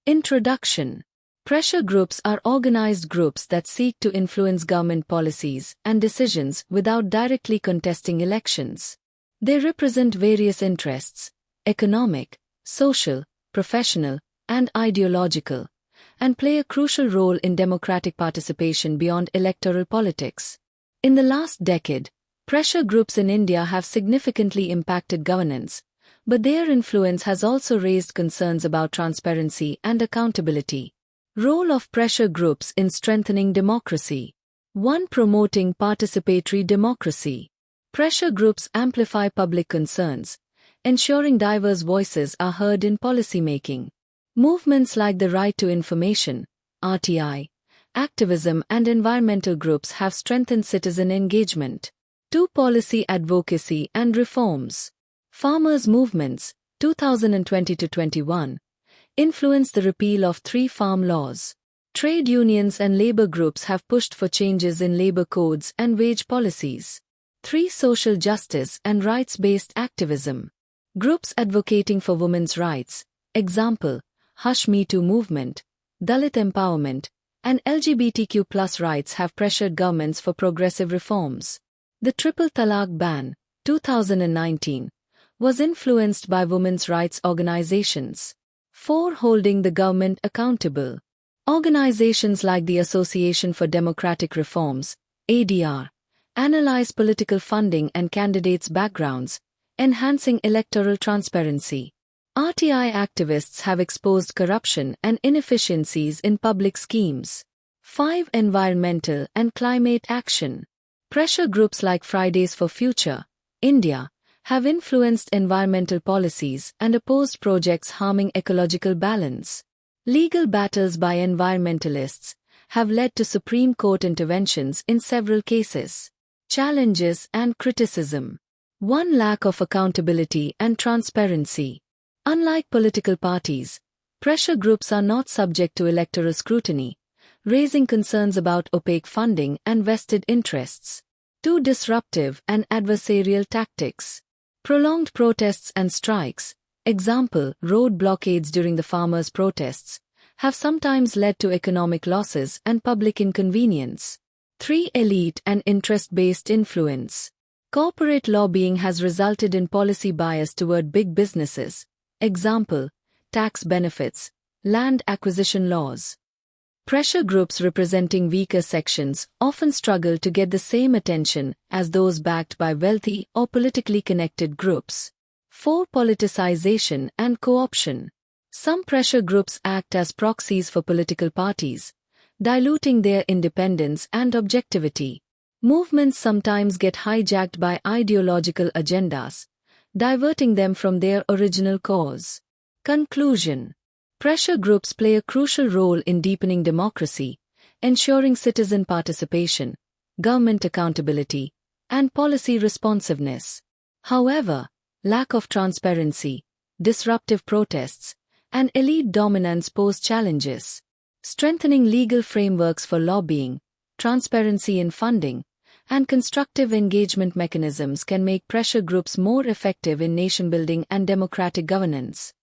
Introduction. Pressure groups are organized groups that seek to influence government policies and decisions without directly contesting elections. They represent various interests: economic, social, professional, and ideological, and play a crucial role in democratic participation beyond electoral politics. In the last decade, pressure groups in India have significantly impacted governance, but their influence has also raised concerns about transparency and accountability. Role of pressure groups in strengthening democracy. 1. Promoting participatory democracy. Pressure groups amplify public concerns, ensuring diverse voices are heard in policymaking. Movements like the Right to Information, RTI, activism and environmental groups have strengthened citizen engagement. 2. Policy advocacy and reforms. Farmers' movements, 2020-21, influenced the repeal of 3 farm laws. Trade unions and labor groups have pushed for changes in labor codes and wage policies. 3. Social justice and rights-based activism. Groups advocating for women's rights, example, Hush Me Too movement, Dalit empowerment, and LGBTQ+ rights have pressured governments for progressive reforms. The Triple Talaq ban, 2019, was influenced by women's rights organizations. 4. Holding the government accountable. Organizations like the Association for Democratic Reforms, ADR, analyze political funding and candidates' backgrounds, enhancing electoral transparency. RTI activists have exposed corruption and inefficiencies in public schemes. 5. Environmental and climate action. Pressure groups like Fridays for Future, India, have influenced environmental policies and opposed projects harming ecological balance. Legal battles by environmentalists have led to Supreme Court interventions in several cases. Challenges and criticism. 1. Lack of accountability and transparency. Unlike political parties, pressure groups are not subject to electoral scrutiny, raising concerns about opaque funding and vested interests. 2. Disruptive and adversarial tactics. Prolonged protests and strikes, example, road blockades during the farmers' protests, have sometimes led to economic losses and public inconvenience. 3. Elite and interest-based influence. Corporate lobbying has resulted in policy bias toward big businesses, example, tax benefits, land acquisition laws. Pressure groups representing weaker sections often struggle to get the same attention as those backed by wealthy or politically connected groups. 4. Politicization and co-option. Some pressure groups act as proxies for political parties, diluting their independence and objectivity. Movements sometimes get hijacked by ideological agendas, diverting them from their original cause. Conclusion. Pressure groups play a crucial role in deepening democracy, ensuring citizen participation, government accountability, and policy responsiveness. However, lack of transparency, disruptive protests, and elite dominance pose challenges. Strengthening legal frameworks for lobbying, transparency in funding, and constructive engagement mechanisms can make pressure groups more effective in nation-building and democratic governance.